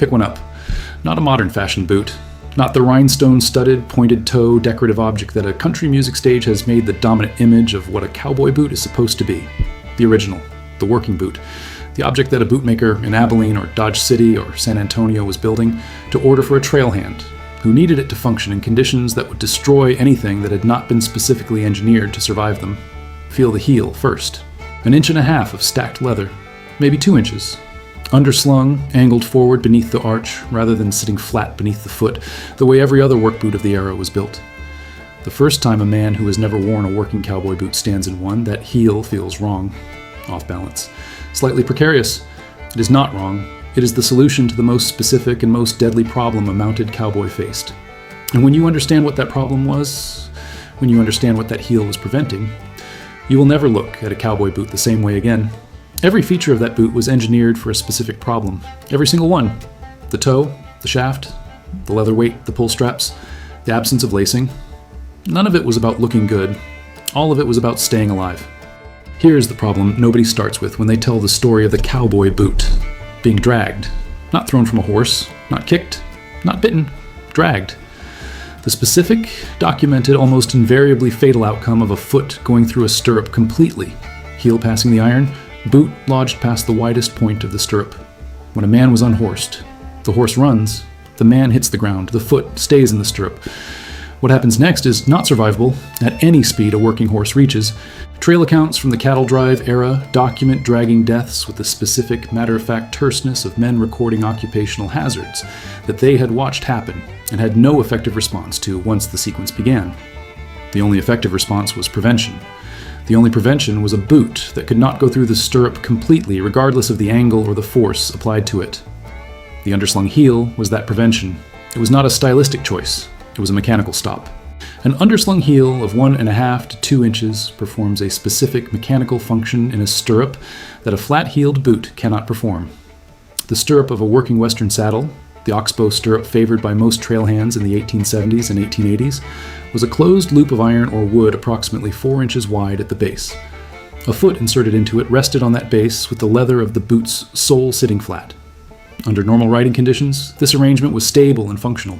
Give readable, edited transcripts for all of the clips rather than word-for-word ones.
Pick one up. Not a modern fashion boot. Not the rhinestone-studded, pointed-toe decorative object that a country music stage has made the dominant image of what a cowboy boot is supposed to be. The original, the working boot. The object that a bootmaker in Abilene or Dodge City or San Antonio was building to order for a trailhand, who needed it to function in conditions that would destroy anything that had not been specifically engineered to survive them. Feel the heel first. 1.5 inches of stacked leather, maybe 2 inches. Underslung, angled forward beneath the arch, rather than sitting flat beneath the foot, the way every other work boot of the era was built. The first time a man who has never worn a working cowboy boot stands in one, that heel feels wrong, off balance, slightly precarious. It is not wrong. It is the solution to the most specific and most deadly problem a mounted cowboy faced. And when you understand what that problem was, when you understand what that heel was preventing, you will never look at a cowboy boot the same way again. Every feature of that boot was engineered for a specific problem. Every single one. The toe, the shaft, the leather weight, the pull straps, the absence of lacing. None of it was about looking good. All of it was about staying alive. Here is the problem nobody starts with when they tell the story of the cowboy boot. Being dragged. Not thrown from a horse, not kicked, not bitten, dragged. The specific, documented, almost invariably fatal outcome of a foot going through a stirrup completely. Heel passing the iron, boot lodged past the widest point of the stirrup. When a man was unhorsed, the horse runs, the man hits the ground, the foot stays in the stirrup. What happens next is not survivable at any speed a working horse reaches. Trail accounts from the cattle drive era document dragging deaths with the specific, matter-of-fact terseness of men recording occupational hazards that they had watched happen and had no effective response to once the sequence began. The only effective response was prevention. The only prevention was a boot that could not go through the stirrup completely, regardless of the angle or the force applied to it. The underslung heel was that prevention. It was not a stylistic choice. It was a mechanical stop. An underslung heel of 1.5 to 2 inches performs a specific mechanical function in a stirrup that a flat-heeled boot cannot perform. The stirrup of a working Western saddle, the oxbow stirrup favored by most trail hands in the 1870s and 1880s, was a closed loop of iron or wood approximately 4 inches wide at the base. A foot inserted into it rested on that base with the leather of the boot's sole sitting flat. Under normal riding conditions, this arrangement was stable and functional.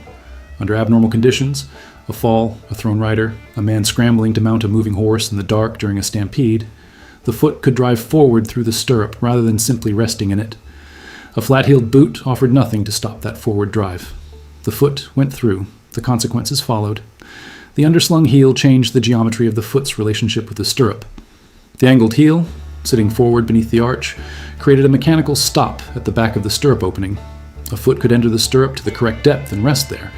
Under abnormal conditions, a fall, a thrown rider, a man scrambling to mount a moving horse in the dark during a stampede, the foot could drive forward through the stirrup rather than simply resting in it. A flat-heeled boot offered nothing to stop that forward drive. The foot went through. The consequences followed. The underslung heel changed the geometry of the foot's relationship with the stirrup. The angled heel, sitting forward beneath the arch, created a mechanical stop at the back of the stirrup opening. A foot could enter the stirrup to the correct depth and rest there,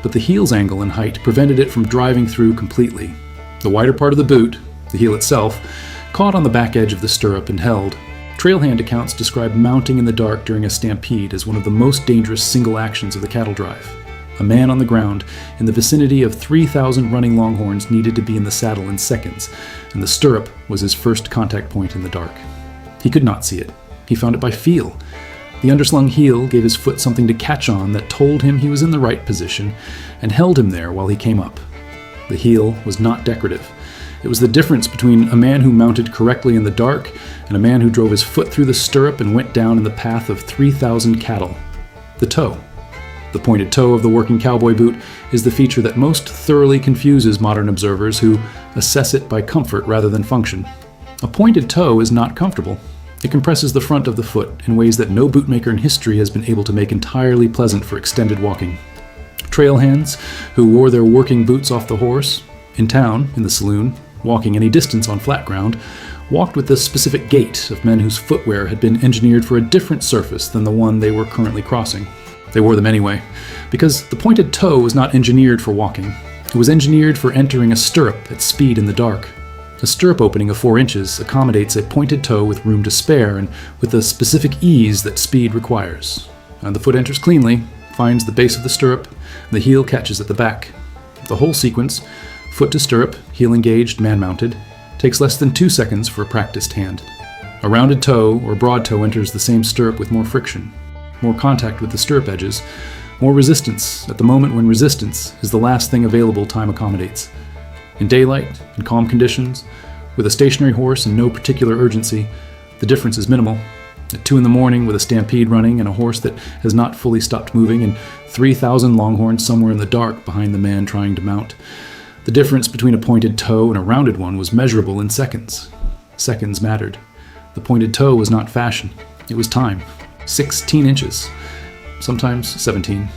but the heel's angle and height prevented it from driving through completely. The wider part of the boot, the heel itself, caught on the back edge of the stirrup and held. Trailhand accounts describe mounting in the dark during a stampede as one of the most dangerous single actions of the cattle drive. A man on the ground in the vicinity of 3,000 running longhorns needed to be in the saddle in seconds, and the stirrup was his first contact point in the dark. He could not see it. He found it by feel. The underslung heel gave his foot something to catch on that told him he was in the right position and held him there while he came up. The heel was not decorative. It was the difference between a man who mounted correctly in the dark and a man who drove his foot through the stirrup and went down in the path of 3,000 cattle. The toe. The pointed toe of the working cowboy boot is the feature that most thoroughly confuses modern observers who assess it by comfort rather than function. A pointed toe is not comfortable. It compresses the front of the foot in ways that no bootmaker in history has been able to make entirely pleasant for extended walking. Trail hands who wore their working boots off the horse, in town, in the saloon, walking any distance on flat ground, walked with the specific gait of men whose footwear had been engineered for a different surface than the one they were currently crossing. They wore them anyway, because the pointed toe was not engineered for walking. It was engineered for entering a stirrup at speed in the dark. A stirrup opening of 4 inches accommodates a pointed toe with room to spare and with the specific ease that speed requires. And the foot enters cleanly, finds the base of the stirrup, and the heel catches at the back. The whole sequence, foot to stirrup, heel engaged, man mounted, takes less than 2 seconds for a practiced hand. A rounded toe or broad toe enters the same stirrup with more friction, more contact with the stirrup edges, more resistance at the moment when resistance is the last thing available time accommodates. In daylight, in calm conditions, with a stationary horse and no particular urgency, the difference is minimal. At 2 in the morning, with a stampede running and a horse that has not fully stopped moving, and 3,000 longhorns somewhere in the dark behind the man trying to mount. The difference between a pointed toe and a rounded one was measurable in seconds. Seconds mattered. The pointed toe was not fashion. It was time. 16 inches. Sometimes 17.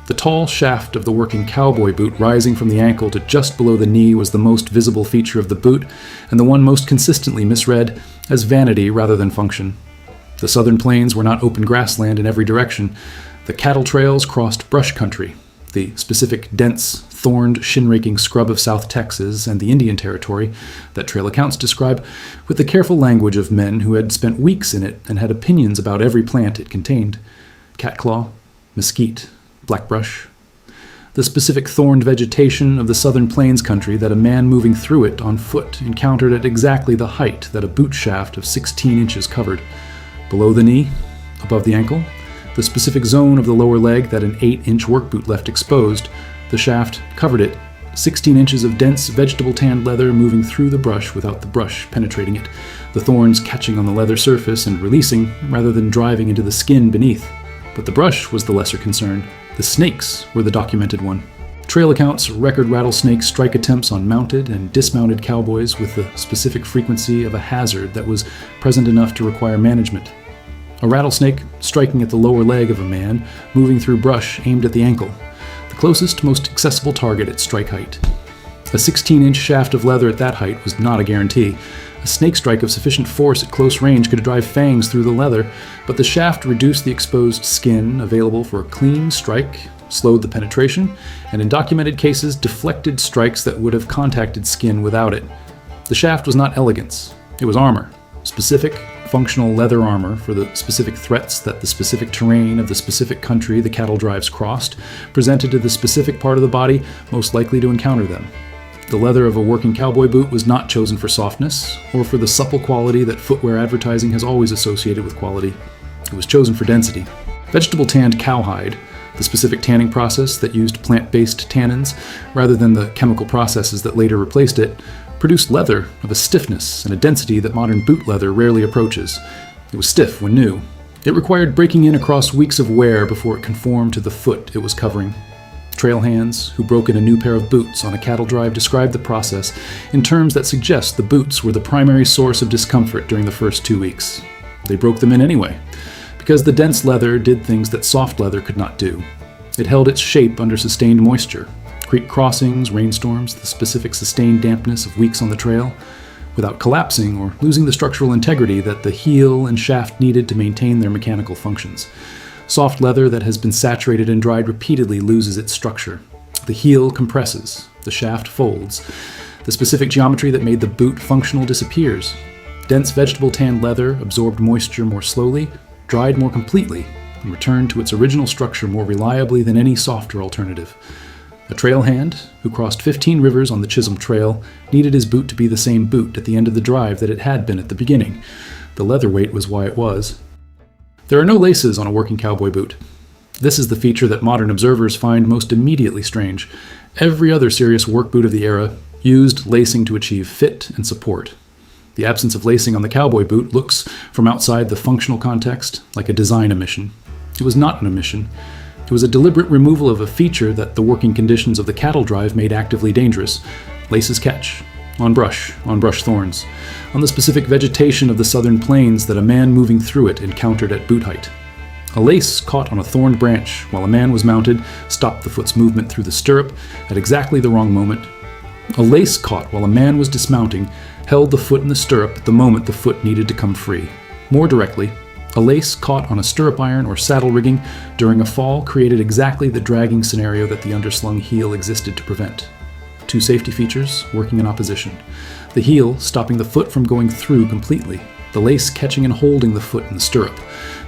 The tall shaft of the working cowboy boot rising from the ankle to just below the knee was the most visible feature of the boot, and the one most consistently misread as vanity rather than function. The southern plains were not open grassland in every direction. The cattle trails crossed brush country, the specific dense, thorned, shin-raking scrub of South Texas and the Indian Territory that trail accounts describe with the careful language of men who had spent weeks in it and had opinions about every plant it contained. Catclaw, mesquite, blackbrush. The specific thorned vegetation of the southern plains country that a man moving through it on foot encountered at exactly the height that a boot shaft of 16 inches covered. Below the knee, above the ankle, the specific zone of the lower leg that an 8-inch work boot left exposed, the shaft covered it, 16 inches of dense vegetable-tanned leather moving through the brush without the brush penetrating it, the thorns catching on the leather surface and releasing rather than driving into the skin beneath. But the brush was the lesser concern. The snakes were the documented one. Trail accounts record rattlesnake strike attempts on mounted and dismounted cowboys with the specific frequency of a hazard that was present enough to require management. A rattlesnake striking at the lower leg of a man moving through brush aimed at the ankle, the closest, most accessible target at strike height. A 16-inch shaft of leather at that height was not a guarantee. A snake strike of sufficient force at close range could drive fangs through the leather, but the shaft reduced the exposed skin available for a clean strike, slowed the penetration, and in documented cases deflected strikes that would have contacted skin without it. The shaft was not elegance, it was armor, specific, functional leather armor for the specific threats that the specific terrain of the specific country the cattle drives crossed presented to the specific part of the body most likely to encounter them. The leather of a working cowboy boot was not chosen for softness or for the supple quality that footwear advertising has always associated with quality. It was chosen for density. Vegetable tanned cowhide, the specific tanning process that used plant-based tannins rather than the chemical processes that later replaced it, produced leather of a stiffness and a density that modern boot leather rarely approaches. It was stiff when new. It required breaking in across weeks of wear before it conformed to the foot it was covering. Trail hands who broke in a new pair of boots on a cattle drive described the process in terms that suggest the boots were the primary source of discomfort during the first 2 weeks. They broke them in anyway, because the dense leather did things that soft leather could not do. It held its shape under sustained moisture, creek crossings, rainstorms, the specific sustained dampness of weeks on the trail, without collapsing or losing the structural integrity that the heel and shaft needed to maintain their mechanical functions. Soft leather that has been saturated and dried repeatedly loses its structure. The heel compresses, the shaft folds. The specific geometry that made the boot functional disappears. Dense vegetable tanned leather absorbed moisture more slowly, dried more completely, and returned to its original structure more reliably than any softer alternative. A trail hand, who crossed 15 rivers on the Chisholm Trail, needed his boot to be the same boot at the end of the drive that it had been at the beginning. The leather weight was why it was. There are no laces on a working cowboy boot. This is the feature that modern observers find most immediately strange. Every other serious work boot of the era used lacing to achieve fit and support. The absence of lacing on the cowboy boot looks, from outside the functional context, like a design omission. It was not an omission. It was a deliberate removal of a feature that the working conditions of the cattle drive made actively dangerous. Laces catch. On brush thorns, on the specific vegetation of the southern plains that a man moving through it encountered at boot height. A lace caught on a thorned branch while a man was mounted stopped the foot's movement through the stirrup at exactly the wrong moment. A lace caught while a man was dismounting held the foot in the stirrup at the moment the foot needed to come free. More directly, a lace caught on a stirrup iron or saddle rigging during a fall created exactly the dragging scenario that the underslung heel existed to prevent. Two safety features working in opposition. The heel stopping the foot from going through completely. The lace catching and holding the foot in the stirrup.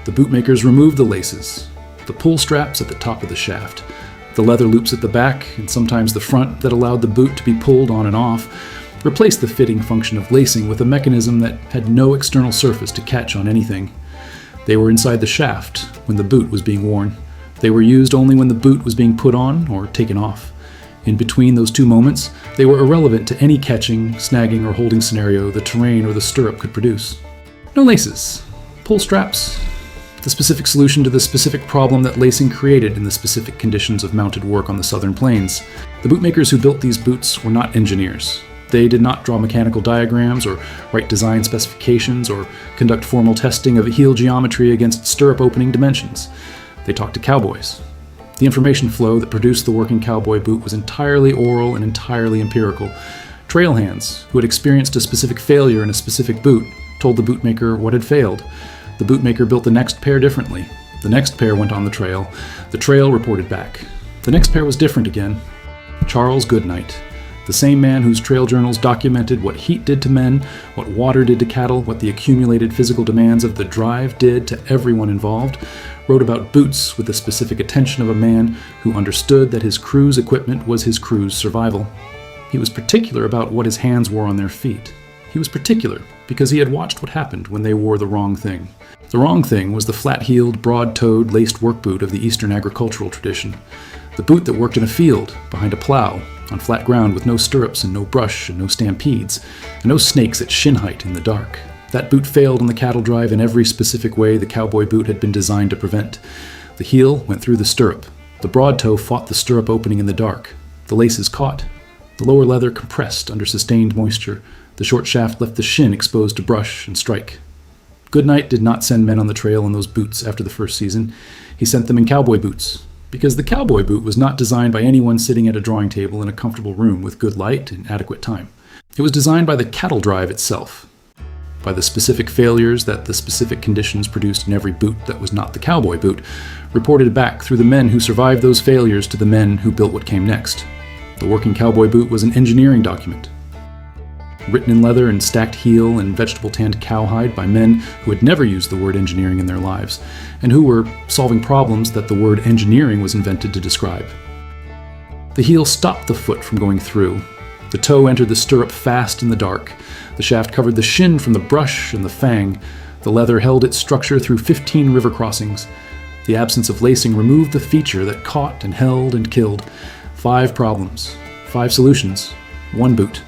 The bootmakers removed the laces. The pull straps at the top of the shaft. The leather loops at the back, and sometimes the front that allowed the boot to be pulled on and off, replaced the fitting function of lacing with a mechanism that had no external surface to catch on anything. They were inside the shaft when the boot was being worn. They were used only when the boot was being put on or taken off. In between those two moments, they were irrelevant to any catching, snagging, or holding scenario the terrain or the stirrup could produce. No laces. Pull straps. The specific solution to the specific problem that lacing created in the specific conditions of mounted work on the southern plains. The bootmakers who built these boots were not engineers. They did not draw mechanical diagrams or write design specifications or conduct formal testing of heel geometry against stirrup opening dimensions. They talked to cowboys. The information flow that produced the working cowboy boot was entirely oral and entirely empirical. Trail hands, who had experienced a specific failure in a specific boot, told the bootmaker what had failed. The bootmaker built the next pair differently. The next pair went on the trail. The trail reported back. The next pair was different again. Charles Goodnight, the same man whose trail journals documented what heat did to men, what water did to cattle, what the accumulated physical demands of the drive did to everyone involved, wrote about boots with the specific attention of a man who understood that his crew's equipment was his crew's survival. He was particular about what his hands wore on their feet. He was particular because he had watched what happened when they wore the wrong thing. The wrong thing was the flat-heeled, broad-toed, laced work boot of the Eastern agricultural tradition. The boot that worked in a field, behind a plow, on flat ground with no stirrups and no brush and no stampedes, and no snakes at shin height in the dark. That boot failed on the cattle drive in every specific way the cowboy boot had been designed to prevent. The heel went through the stirrup. The broad toe fought the stirrup opening in the dark. The laces caught. The lower leather compressed under sustained moisture. The short shaft left the shin exposed to brush and strike. Goodnight did not send men on the trail in those boots after the first season. He sent them in cowboy boots, because the cowboy boot was not designed by anyone sitting at a drawing table in a comfortable room with good light and adequate time. It was designed by the cattle drive itself, by the specific failures that the specific conditions produced in every boot that was not the cowboy boot, reported back through the men who survived those failures to the men who built what came next. The working cowboy boot was an engineering document, written in leather and stacked heel and vegetable-tanned cowhide by men who had never used the word engineering in their lives, and who were solving problems that the word engineering was invented to describe. The heel stopped the foot from going through. The toe entered the stirrup fast in the dark. The shaft covered the shin from the brush and the fang. The leather held its structure through 15 river crossings. The absence of lacing removed the feature that caught and held and killed. 5 problems, 5 solutions, 1 boot.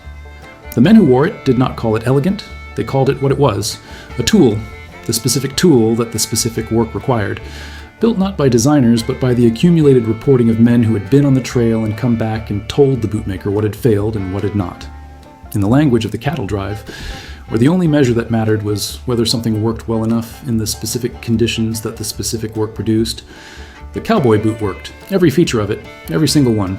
The men who wore it did not call it elegant. They called it what it was, a tool, the specific tool that the specific work required, built not by designers but by the accumulated reporting of men who had been on the trail and come back and told the bootmaker what had failed and what had not. In the language of the cattle drive, where the only measure that mattered was whether something worked well enough in the specific conditions that the specific work produced, the cowboy boot worked, every feature of it, every single one.